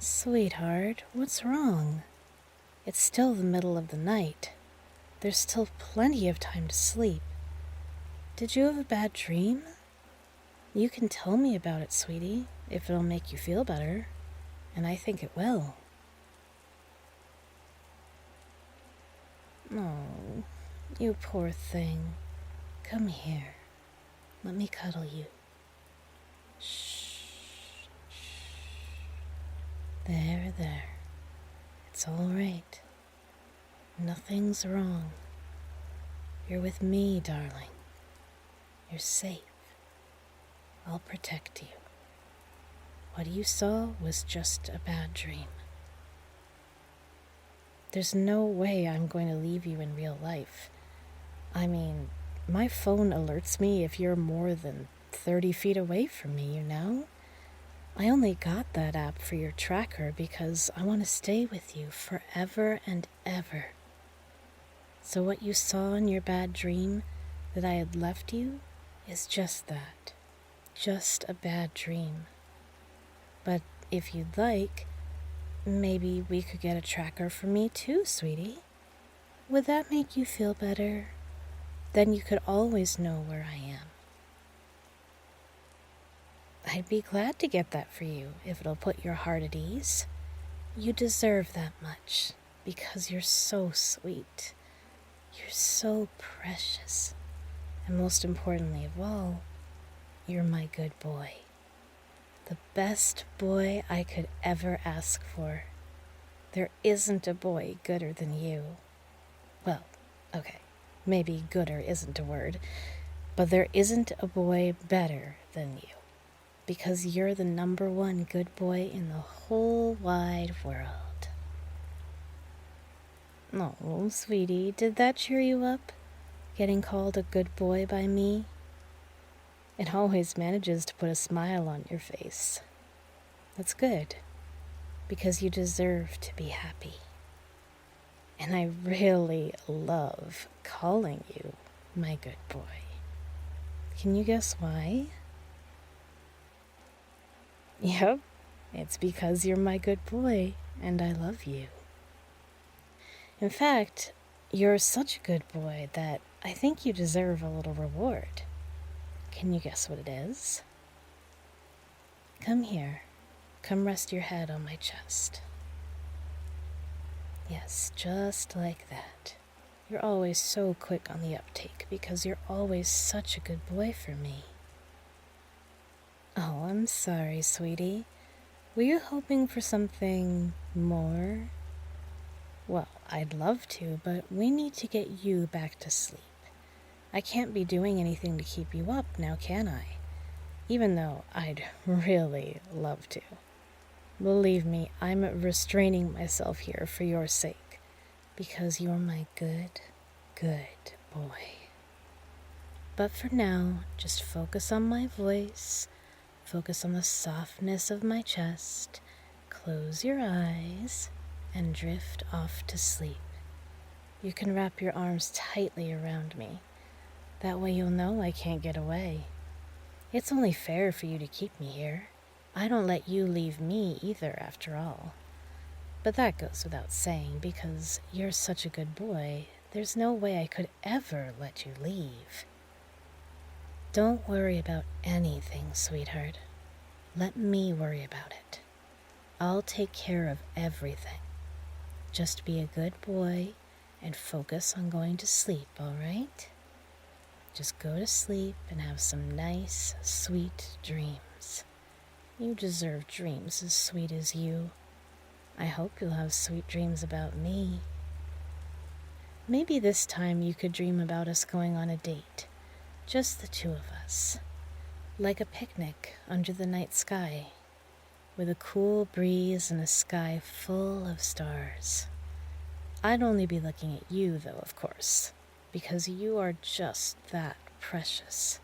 Sweetheart, what's wrong? It's still the middle of the night. There's still plenty of time to sleep. Did you have a bad dream? You can tell me about it, sweetie, if it'll make you feel better. And I think it will. Oh, you poor thing. Come here. Let me cuddle you. Shh. There. It's all right. Nothing's wrong. You're with me, darling. You're safe. I'll protect you. What you saw was just a bad dream. There's no way I'm going to leave you in real life. I mean, my phone alerts me if you're more than 30 feet away from me, you know? I only got that app for your tracker because I want to stay with you forever and ever. So what you saw in your bad dream that I had left you is just that. Just a bad dream. But if you'd like, maybe we could get a tracker for me too, sweetie. Would that make you feel better? Then you could always know where I am. I'd be glad to get that for you if it'll put your heart at ease. You deserve that much because you're so sweet. You're so precious. And most importantly of all, you're my good boy. The best boy I could ever ask for. There isn't a boy gooder than you. Well, okay, maybe gooder isn't a word, but there isn't a boy better than you. Because you're the number one good boy in the whole wide world. Oh, sweetie, did that cheer you up? Getting called a good boy by me? It always manages to put a smile on your face. That's good, because you deserve to be happy. And I really love calling you my good boy. Can you guess why? Yep, it's because you're my good boy, and I love you. In fact, you're such a good boy that I think you deserve a little reward. Can you guess what it is? Come here. Come rest your head on my chest. Yes, just like that. You're always so quick on the uptake because you're always such a good boy for me. Oh, I'm sorry, sweetie. Were you hoping for something more? Well, I'd love to, but we need to get you back to sleep. I can't be doing anything to keep you up now, can I? Even though I'd really love to. Believe me, I'm restraining myself here for your sake, because you're my good boy. But for now, just focus on my voice. Focus on the softness of my chest, close your eyes, and drift off to sleep. You can wrap your arms tightly around me. That way you'll know I can't get away. It's only fair for you to keep me here. I don't let you leave me either, after all. But that goes without saying, because you're such a good boy, there's no way I could ever let you leave. Don't worry about anything, sweetheart. Let me worry about it. I'll take care of everything. Just be a good boy and focus on going to sleep, all right? Just go to sleep and have some nice, sweet dreams. You deserve dreams as sweet as you. I hope you'll have sweet dreams about me. Maybe this time you could dream about us going on a date. Just the two of us. Like a picnic under the night sky, with a cool breeze and a sky full of stars. I'd only be looking at you, though, of course, because you are just that precious.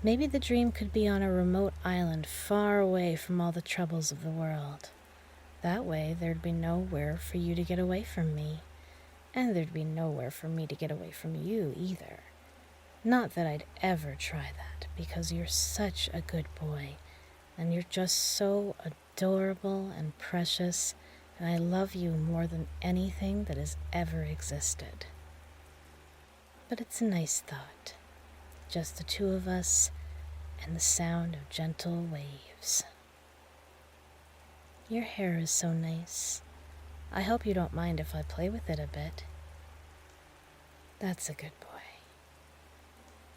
Maybe the dream could be on a remote island far away from all the troubles of the world. That way, there'd be nowhere for you to get away from me, and there'd be nowhere for me to get away from you either. Not that I'd ever try that, because you're such a good boy, and you're just so adorable and precious, and I love you more than anything that has ever existed. But it's a nice thought, just the two of us and the sound of gentle waves. Your hair is so nice. I hope you don't mind if I play with it a bit. That's a good boy.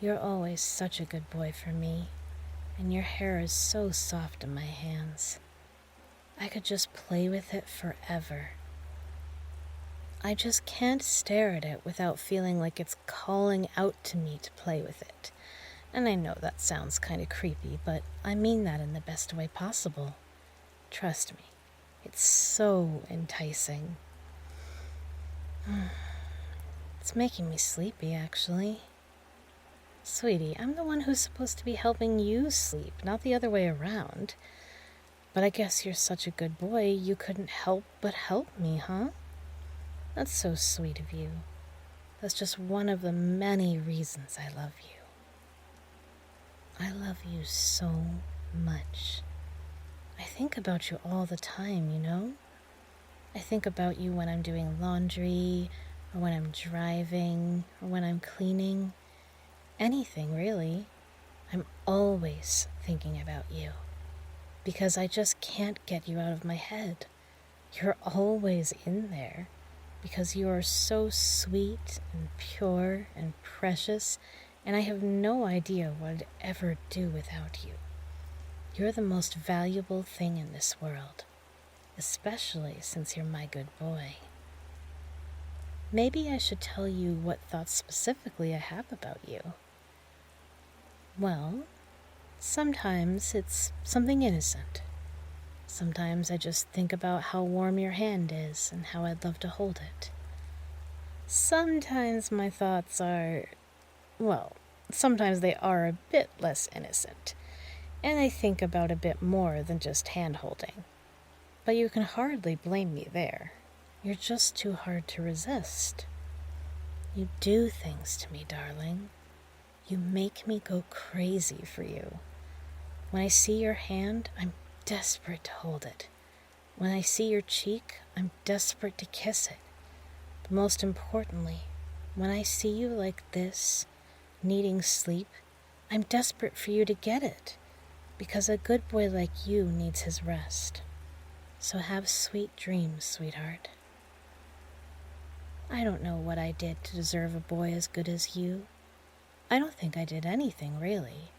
You're always such a good boy for me, and your hair is so soft in my hands. I could just play with it forever. I just can't stare at it without feeling like it's calling out to me to play with it. And I know that sounds kind of creepy, but I mean that in the best way possible. Trust me, it's so enticing. It's making me sleepy, actually. Sweetie, I'm the one who's supposed to be helping you sleep, not the other way around. But I guess you're such a good boy, you couldn't help but help me, huh? That's so sweet of you. That's just one of the many reasons I love you. I love you so much. I think about you all the time, you know? I think about you when I'm doing laundry, or when I'm driving, or when I'm cleaning. Anything, really. I'm always thinking about you. Because I just can't get you out of my head. You're always in there. Because you are so sweet and pure and precious, and I have no idea what I'd ever do without you. You're the most valuable thing in this world, especially since you're my good boy. Maybe I should tell you what thoughts specifically I have about you. Well, sometimes it's something innocent. Sometimes I just think about how warm your hand is and how I'd love to hold it. Sometimes my thoughts are, well, sometimes they are a bit less innocent, and I think about a bit more than just hand-holding. But you can hardly blame me there. You're just too hard to resist. You do things to me, darling. You make me go crazy for you. When I see your hand, I'm desperate to hold it. When I see your cheek, I'm desperate to kiss it. But most importantly, when I see you like this, needing sleep, I'm desperate for you to get it, because a good boy like you needs his rest. So have sweet dreams, sweetheart. I don't know what I did to deserve a boy as good as you. I don't think I did anything, really.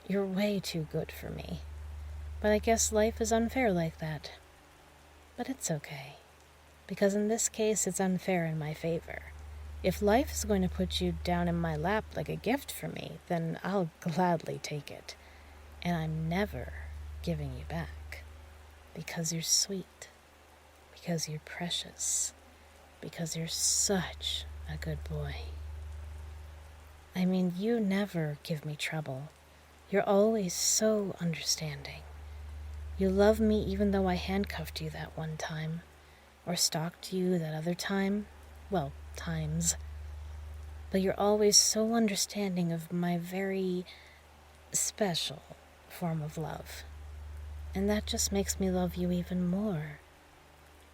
You're way too good for me. But I guess life is unfair like that. But it's okay, because in this case it's unfair in my favor. If life is going to put you down in my lap like a gift for me, then I'll gladly take it. And I'm never giving you back. Because you're sweet. Because you're precious. Because you're such a good boy. I mean, you never give me trouble. You're always so understanding. You love me even though I handcuffed you that one time, or stalked you that other time. Well, times. But you're always so understanding of my very special form of love. And that just makes me love you even more.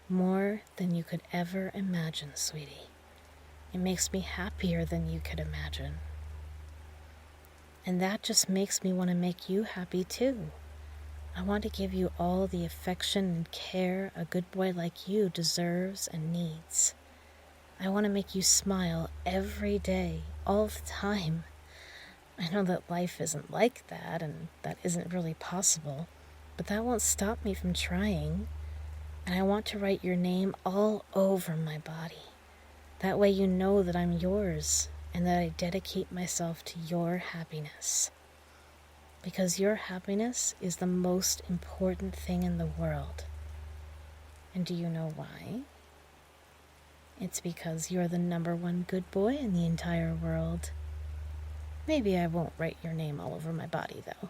More than you could ever imagine, sweetie. It makes me happier than you could imagine. And that just makes me want to make you happy too. I want to give you all the affection and care a good boy like you deserves and needs. I want to make you smile every day, all the time. I know that life isn't like that, and that isn't really possible, but that won't stop me from trying. And I want to write your name all over my body. That way you know that I'm yours, and that I dedicate myself to your happiness. Because your happiness is the most important thing in the world. And do you know why? It's because you're the #1 good boy in the entire world. Maybe I won't write your name all over my body, though.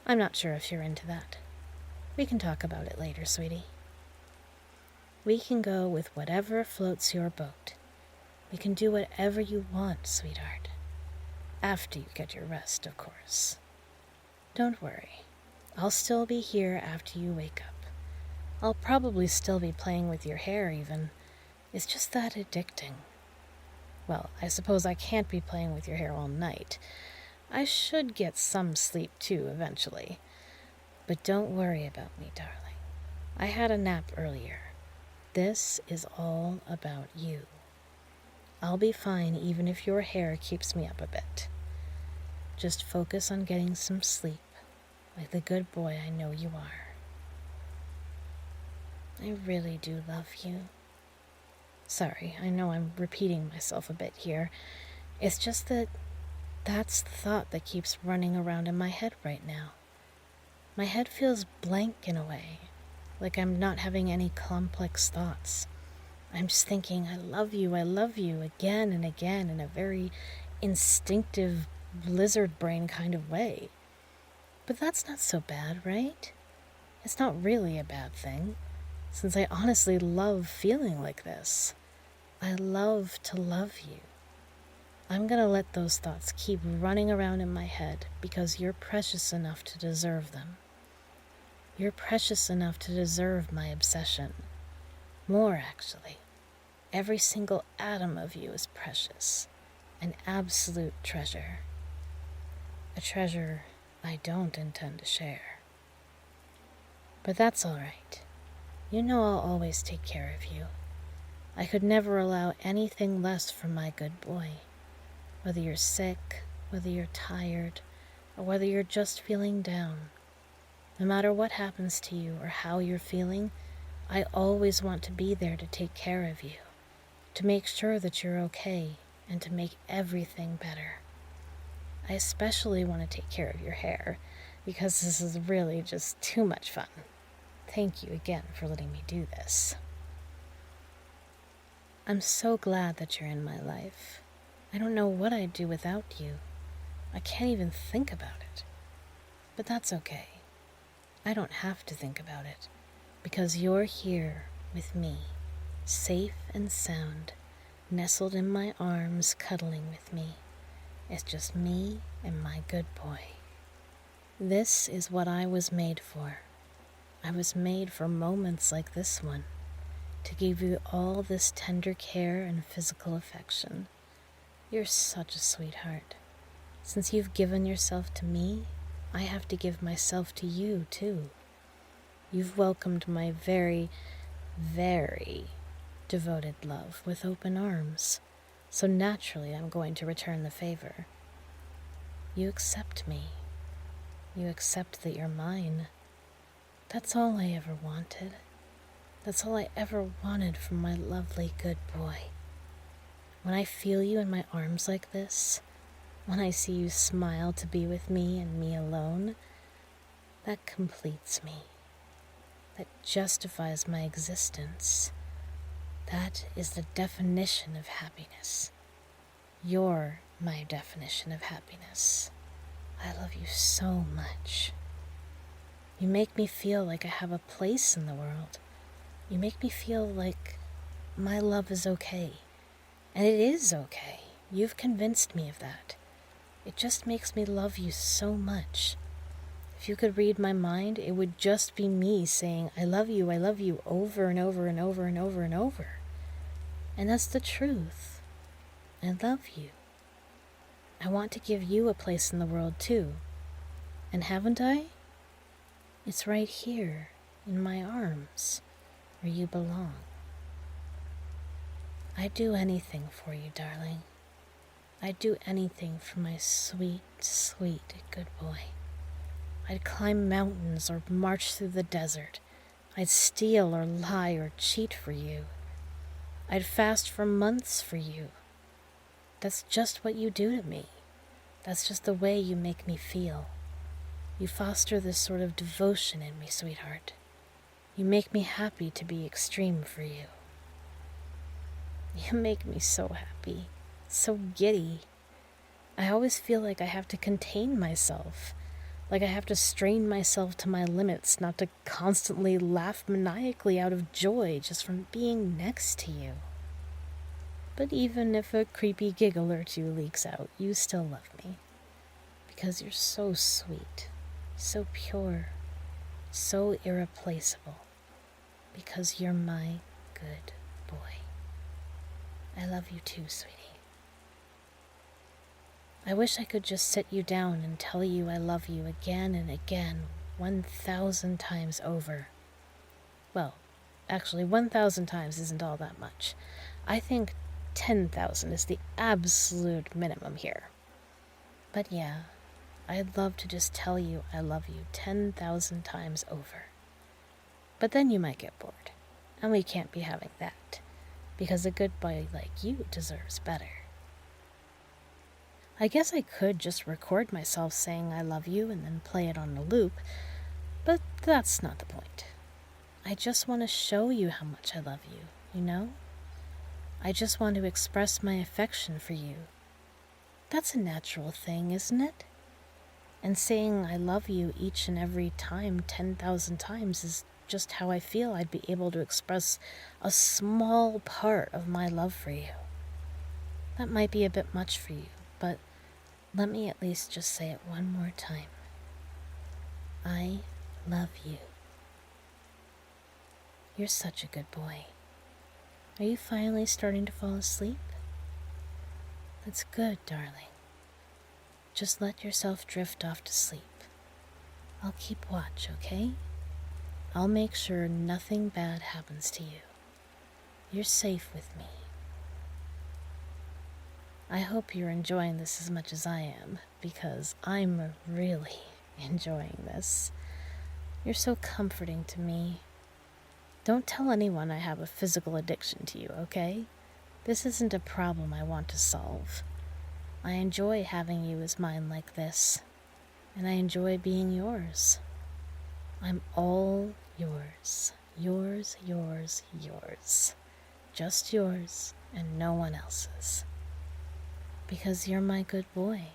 I'm not sure if you're into that. We can talk about it later, sweetie. We can go with whatever floats your boat. We can do whatever you want, sweetheart. After you get your rest, of course. Don't worry. I'll still be here after you wake up. I'll probably still be playing with your hair even. It's just that addicting. Well, I suppose I can't be playing with your hair all night. I should get some sleep too eventually. But don't worry about me, darling. I had a nap earlier. This is all about you. I'll be fine even if your hair keeps me up a bit. Just focus on getting some sleep, like the good boy I know you are. I really do love you. Sorry, I know I'm repeating myself a bit here. It's just that that's the thought that keeps running around in my head right now. My head feels blank in a way, like I'm not having any complex thoughts. I'm just thinking, I love you, again and again in a very instinctive lizard brain kind of way. But that's not so bad, right? It's not really a bad thing, since I honestly love feeling like this. I love to love you. I'm gonna let those thoughts keep running around in my head because you're precious enough to deserve them. You're precious enough to deserve my obsession. More, actually. Every single atom of you is precious. An absolute treasure. A treasure I don't intend to share. But that's all right. You know I'll always take care of you. I could never allow anything less from my good boy. Whether you're sick, whether you're tired, or whether you're just feeling down. No matter what happens to you or how you're feeling, I always want to be there to take care of you, to make sure that you're okay, and to make everything better. I especially want to take care of your hair, because this is really just too much fun. Thank you again for letting me do this. I'm so glad that you're in my life. I don't know what I'd do without you. I can't even think about it. But that's okay. I don't have to think about it, because you're here with me, safe and sound, nestled in my arms, cuddling with me. It's just me and my good boy. This is what I was made for. I was made for moments like this one, to give you all this tender care and physical affection. You're such a sweetheart. Since you've given yourself to me, I have to give myself to you, too. You've welcomed my very, very devoted love with open arms, so naturally I'm going to return the favor. You accept me. You accept that you're mine. That's all I ever wanted. That's all I ever wanted from my lovely good boy. When I feel you in my arms like this, when I see you smile to be with me and me alone, that completes me. That justifies my existence. That is the definition of happiness. You're my definition of happiness. I love you so much. You make me feel like I have a place in the world. You make me feel like my love is okay. And it is okay. You've convinced me of that. It just makes me love you so much. If you could read my mind, it would just be me saying, I love you, over and over and over and over and over. And that's the truth. I love you. I want to give you a place in the world too. And haven't I? It's right here, in my arms, where you belong. I'd do anything for you, darling. I'd do anything for my sweet, sweet good boy. I'd climb mountains or march through the desert. I'd steal or lie or cheat for you. I'd fast for months for you. That's just what you do to me. That's just the way you make me feel. You foster this sort of devotion in me, sweetheart. You make me happy to be extreme for you. You make me so happy, so giddy. I always feel like I have to contain myself, like I have to strain myself to my limits not to constantly laugh maniacally out of joy just from being next to you. But even if a creepy giggle or two leaks out, you still love me, because you're so sweet, so pure, so irreplaceable, because you're my good boy. I love you too, sweetie. I wish I could just sit you down and tell you I love you again and again, 1,000 times over. Well, actually, 1,000 times isn't all that much. I think 10,000 is the absolute minimum here. But yeah, I'd love to just tell you I love you 10,000 times over. But then you might get bored, and we can't be having that, because a good boy like you deserves better. I guess I could just record myself saying I love you and then play it on a loop, but that's not the point. I just want to show you how much I love you, you know? I just want to express my affection for you. That's a natural thing, isn't it? And saying I love you each and every time 10,000 times is just how I feel I'd be able to express a small part of my love for you. That might be a bit much for you, but let me at least just say it one more time. I love you. You're such a good boy. Are you finally starting to fall asleep? That's good, darling. Just let yourself drift off to sleep. I'll keep watch, okay? I'll make sure nothing bad happens to you. You're safe with me. I hope you're enjoying this as much as I am, because I'm really enjoying this. You're so comforting to me. Don't tell anyone I have a physical addiction to you, okay? This isn't a problem I want to solve. I enjoy having you as mine like this, and I enjoy being yours. I'm all yours. Yours, yours, yours. Just yours and no one else's. Because you're my good boy,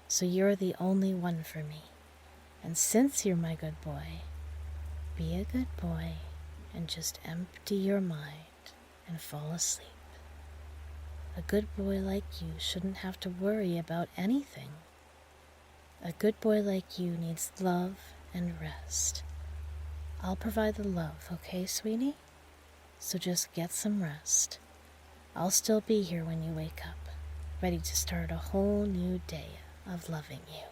so you're the only one for me. And since you're my good boy, be a good boy and just empty your mind and fall asleep. A good boy like you shouldn't have to worry about anything. A good boy like you needs love and rest. I'll provide the love, okay, sweetie? So just get some rest. I'll still be here when you wake up, ready to start a whole new day of loving you.